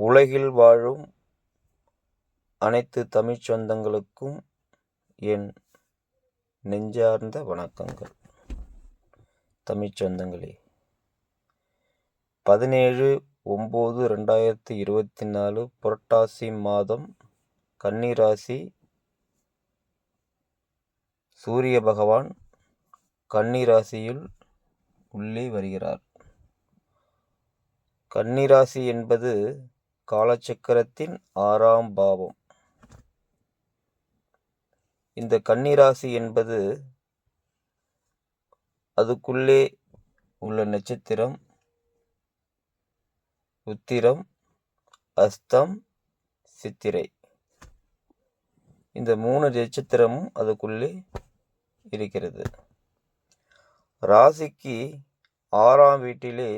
உலகில் வாழும் அனைத்து தமிழ்ச் சொந்தங்களுக்கும் என் நெஞ்சார்ந்த வணக்கங்கள். தமிழ்ச் சொந்தங்களே, 17/9/2024 புரட்டாசி மாதம் கன்னி ராசி. சூரிய பகவான் கன்னி ராசியில் உள்ளே வருகிறார். கன்னி ராசி என்பது காலச்சக்கரத்தின் 6ஆம் பாவம். இந்த கன்னி ராசி என்பது அதுக்குள்ளே உள்ள நட்சத்திரம் உத்திரம், அஸ்தம், சித்திரை. இந்த 3 நட்சத்திரமும் அதுக்குள்ளே இருக்கிறது. ராசிக்கு 6ஆம் வீட்டிலே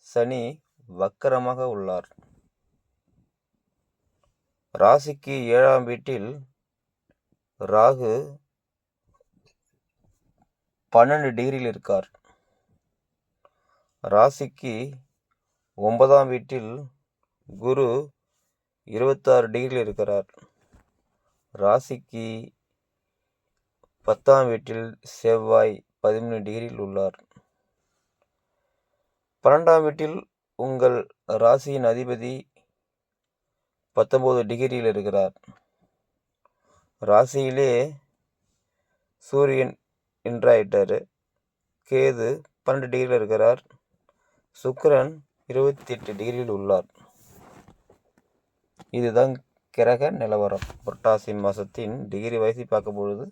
சனி வக்கரமாக உள்ளார். ராசிக்கு 7ஆம் வீட்டில் ராகு 12 டிகிரியில் இருக்கார். ராசிக்கு 9ஆம் வீட்டில் குரு 26 டிகிரியில் இருக்கிறார். ராசிக்கு 10ஆம் வீட்டில் செவ்வாய் 13 டிகிரியில் உள்ளார். 12ஆம் வீட்டில் உங்கள் ராசியின் அதிபதி 19 டிகிரியில் இருக்கிறார். ராசியிலே சூரியன் இன்றாயிட்டார். கேது 12 டிகிரியில் இருக்கிறார். சுக்கிரன் 28 டிகிரியில் உள்ளார். இதுதான் கிரக நிலவரம். புரட்டாசி மாதத்தின் டிகிரி வயசு பார்க்கும் பொழுது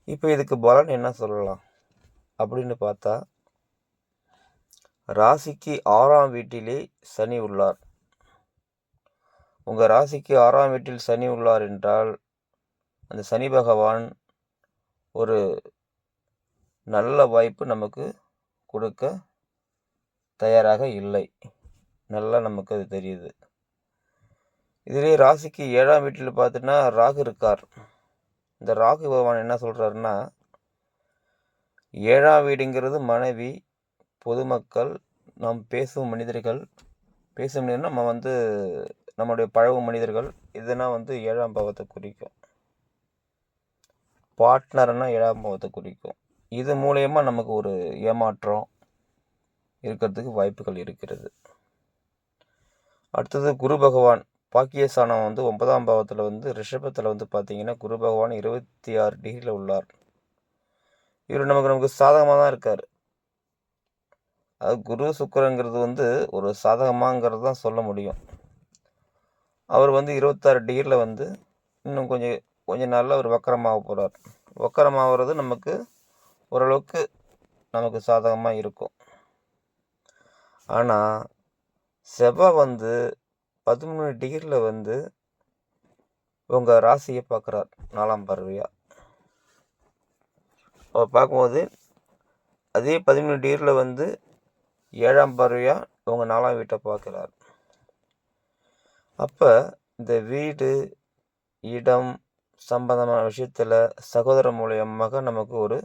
இப்போ இதுக்கு பலன் என்ன சொல்லலாம் அப்படின்னு பார்த்தா, ராசிக்கு 6ஆம் வீட்டிலே சனி உள்ளார். உங்கள் ராசிக்கு 6ஆம் வீட்டில் சனி உள்ளார் என்றால் அந்த சனி பகவான் ஒரு நல்ல வாய்ப்பு நமக்கு கொடுக்க தயாராக இல்லை. நல்லா நமக்கு அது தெரியுது. இதிலே ராசிக்கு 7ஆம் வீட்டில் பார்த்தீங்கன்னா ராகு இருக்கார். இந்த ராகு பகவான் என்ன சொல்கிறாருன்னா, 7ஆம் வீடுங்கிறது மனைவி, பொதுமக்கள், நாம் பேசும் மனிதர்கள். நம்ம நம்முடைய பழகும் மனிதர்கள், இதெல்லாம் 7ஆம் பாவத்தை குறிக்கும். பார்ட்னர்னா 7ஆம் பாவத்தை குறிக்கும். இது மூலயமா நமக்கு ஒரு ஏமாற்றம் இருக்கிறதுக்கு வாய்ப்புகள் இருக்கிறது. அடுத்தது குரு பகவான் பாக்கியஸ்தானம் 9ஆம் பாவத்தில் ரிஷபத்தில் பார்த்தீங்கன்னா குரு பகவான் 26 டிகிரியில் உள்ளார். இவர் நமக்கு சாதகமாக தான் இருக்கார். அது குரு சுக்கிரங்கிறது ஒரு சாதகமாங்கிறது தான் சொல்ல முடியும். அவர் 26 டிகிரியில் இன்னும் கொஞ்சம் நாளில் அவர் வக்கரமாக போகிறார். வக்கரமாகிறது நமக்கு ஓரளவுக்கு நமக்கு சாதகமாக இருக்கும். ஆனால் செவ்வாய் 13 டிகிரியில் உங்கள் ராசியை பார்க்குறார் 4ஆம் பார்வையாக. அவர் பார்க்கும்போது அதே 13 டிகிரியில் 7ஆம் பார்வையாக உங்கள் 4ஆம் வீட்டை பார்க்குறார். அப்போ இந்த வீடு, இடம் சம்பந்தமான விஷயத்தில் சகோதரர் மூலியமாக நமக்கு ஒரு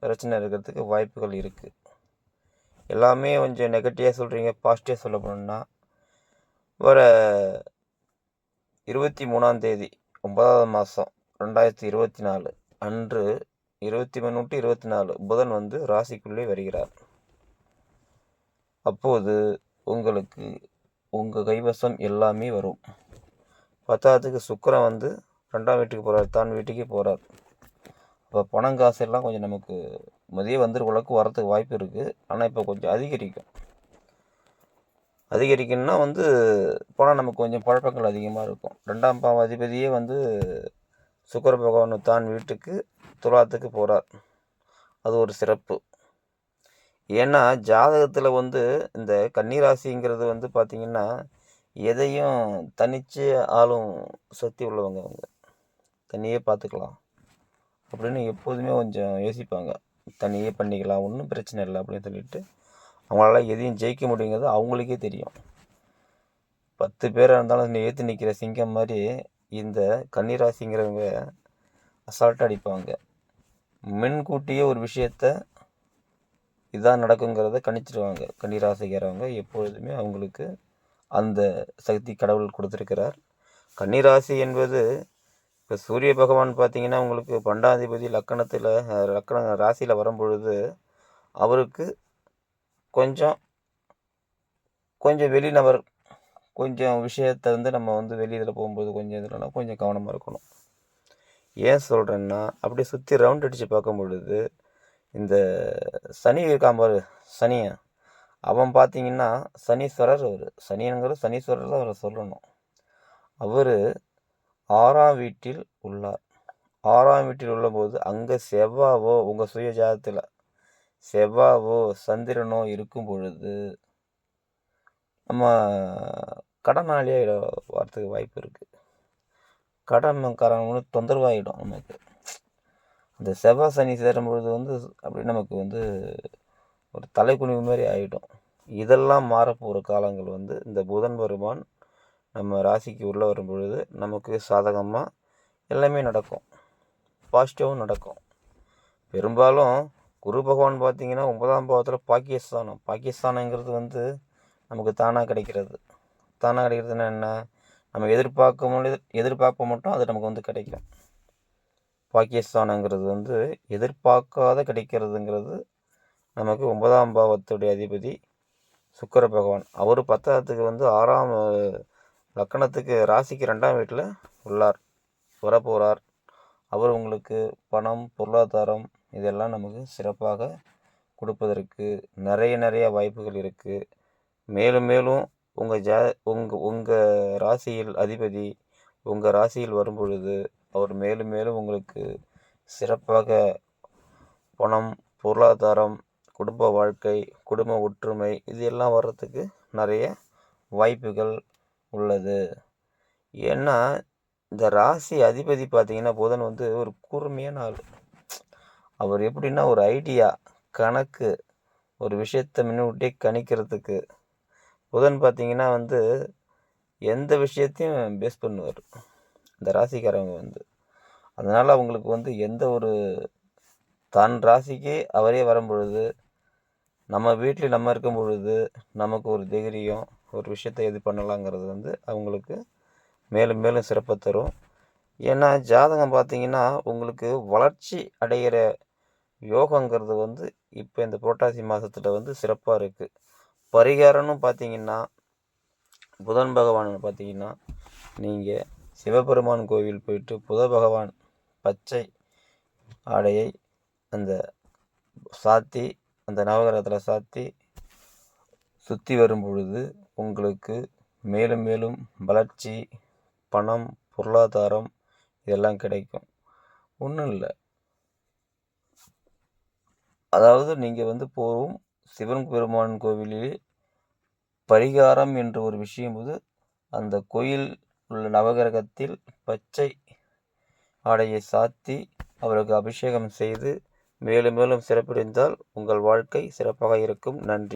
பிரச்சனை இருக்கிறதுக்கு வாய்ப்புகள் இருக்குது. எல்லாமே கொஞ்சம் நெகட்டிவாக சொல்கிறீங்க, பாசிட்டிவாக சொல்ல போனோம்னா, வர 23ஆம் தேதி 9ஆவது மாதம் 2024 அன்று 23/24 புதன் ராசிக்குள்ளே வருகிறார். அப்போது உங்களுக்கு உங்கள் கைவசம் எல்லாமே வரும். 10ஆவதுக்கு சுக்கிரன் 2ஆம் வீட்டுக்கு போகிறார், தான் வீட்டுக்கே போகிறார். இப்போ பணம் காசு எல்லாம் கொஞ்சம் நமக்கு மதிய வந்துருக்குள்ளக்கு வரத்துக்கு வாய்ப்பு இருக்குது. ஆனால் இப்போ கொஞ்சம் அதிகரிக்கணும்னா பணம் நமக்கு கொஞ்சம் பழக்கங்கள் அதிகமாக இருக்கும். 2ஆம் பாவ அதிபதியே சுக்கிர பகவான் தான் வீட்டுக்கு துலாத்துக்கு போகிறார். அது ஒரு சிறப்பு. ஏன்னா ஜாதகத்தில் இந்த கன்னிராசிங்கிறது பார்த்திங்கன்னா எதையும் தனித்து ஆளும் சக்தி உள்ளவங்க. அவங்க தனியே பார்த்துக்கலாம் அப்படின்னு எப்போதுமே கொஞ்சம் யோசிப்பாங்க. தனியே பண்ணிக்கலாம், ஒன்றும் பிரச்சனை இல்லை அப்படின்னு சொல்லிட்டு அவங்களால எதையும் ஜெயிக்க முடியுங்கிறது அவங்களுக்கே தெரியும். 10 பேராக இருந்தாலும் ஏற்றி நிற்கிற சிங்கம் மாதிரி இந்த கன்னிராசிங்கிறவங்க அசால்ட்டாக அடிப்பாங்க. முன்கூட்டியே ஒரு விஷயத்த இதான் நடக்குங்கிறத கணிச்சிடுவாங்க. கன்னிராசிக்காரவங்க எப்பொழுதுமே அவங்களுக்கு அந்த சக்தி கடவுள் கொடுத்துருக்கிறார். கன்னிராசி என்பது இப்போ சூரிய பகவான் பார்த்தீங்கன்னா உங்களுக்கு 12ஆம் லக்கணத்தில் ராசியில் வரும்பொழுது அவருக்கு கொஞ்சம் கொஞ்சம் வெளிநபர் கொஞ்சம் விஷயத்தை வந்து நம்ம வந்து வெளியில் போகும்போது கொஞ்சம் இதுலனா கொஞ்சம் கவனமாக இருக்கணும். ஏன் சொல்கிறேன்னா அப்படியே சுற்றி ரவுண்ட் அடித்து பார்க்கும் பொழுது இந்த சனி இருக்கான் பாரு சனியை, அவன் பார்த்தீங்கன்னா சனீஸ்வரர். சனீஸ்வரர் தான் அவரை சொல்லணும். அவர் 6ஆம் வீட்டில் உள்ளார். 6ஆம் வீட்டில் உள்ளபோது அங்கே செவ்வாவோ உங்கள் சுய ஜாதத்தில் செவ்வாவோ சந்திரனோ இருக்கும் பொழுது நம்ம கடனாளியாக வரத்துக்கு வாய்ப்பு இருக்குது. கடன்காரங்க தொந்தரவாகிடும் நமக்கு. அந்த செவ்வாய் சனி சேரும்பொழுது வந்து அப்படி நமக்கு வந்து ஒரு தலைக்குனிவு மாதிரி ஆகிடும். இதெல்லாம் மாறப்போகிற காலங்கள் வந்து இந்த புதன் பெருமான் நம்ம ராசிக்கு உள்ளே வரும் பொழுது நமக்கு சாதகமாக எல்லாமே நடக்கும், பாசிட்டிவாகவும் நடக்கும். பெரும்பாலும் குரு பகவான் பார்த்திங்கன்னா 9ஆம் பாவத்தில் பாக்கியஸ்தானங்கிறது வந்து நமக்கு தானாக கிடைக்கிறதுனா என்ன, நம்ம எதிர்பார்க்க மட்டும் அது நமக்கு வந்து கிடைக்கும். பாக்கியஸ்தானங்கிறது வந்து எதிர்பார்க்காத கிடைக்கிறதுங்கிறது நமக்கு 9ஆம் பாவத்துடைய அதிபதி சுக்கிர பகவான். அவர் 10ஆத்துக்கு வந்து 6ஆம் லக்கணத்துக்கு ராசிக்கு 2ஆம் வீட்டில் வரப்போகிறார். அவர் உங்களுக்கு பணம் பொருளாதாரம் இதெல்லாம் நமக்கு சிறப்பாக கொடுப்பதற்கு நிறைய வாய்ப்புகள் இருக்குது. மேலும் உங்கள் ராசியில் அதிபதி உங்கள் ராசியில் வரும் பொழுது அவர் மேலும் உங்களுக்கு சிறப்பாக பணம் பொருளாதாரம் குடும்ப வாழ்க்கை குடும்ப ஒற்றுமை இது எல்லாம் வர்றதுக்கு நிறைய வாய்ப்புகள் உள்ளது. ஏன்னா இந்த ராசி அதிபதி பார்த்திங்கன்னா புதன் வந்து ஒரு கூர்மையான ஆள். அவர் எப்படின்னா ஒரு ஐடியா கணக்கு ஒரு விஷயத்தை முன்னிட்டே கணிக்கிறதுக்கு புதன் பார்த்திங்கன்னா வந்து எந்த விஷயத்தையும் பேஸ் பண்ணுவார் இந்த ராசிக்காரங்க வந்து. அதனால் அவங்களுக்கு வந்து எந்த ஒரு தன் ராசிக்கு அவரே வரும் பொழுது நம்ம வீட்டில் நம்ம இருக்கும் பொழுது நமக்கு ஒரு தைரியம் ஒரு விஷயத்தை இது பண்ணலாங்கிறது வந்து அவங்களுக்கு மேலும் சிறப்பை தரும். ஏன்னா ஜாதகம் பார்த்திங்கன்னா உங்களுக்கு வளர்ச்சி அடைகிற யோகங்கிறது வந்து இப்போ இந்த புரட்டாசி மாதத்தில் வந்து சிறப்பாக இருக்குது. பரிகாரம்னு பார்த்திங்கன்னா புதன் பகவான் பார்த்திங்கன்னா நீங்கள் சிவபெருமான் கோவில் போயிட்டு புத பகவான் பச்சை ஆடையை அந்த சாத்தி அந்த நவகிரகத்தில் சாத்தி சுற்றி வரும் பொழுது உங்களுக்கு மேலும் வளர்ச்சி பணம் பொருளாதாரம் இதெல்லாம் கிடைக்கும். ஒன்றும் இல்லை, அதாவது நீங்கள் வந்து போகும் சிவன் பெருமான் கோவிலில் பரிகாரம் என்று ஒரு விஷயம் போது அந்த கோயில் உள்ள நவகிரகத்தில் பச்சை ஆடையை சாத்தி அவருக்கு அபிஷேகம் செய்து மேலும் சிறப்படைந்தால் உங்கள் வாழ்க்கை சிறப்பாக இருக்கும். நன்றி.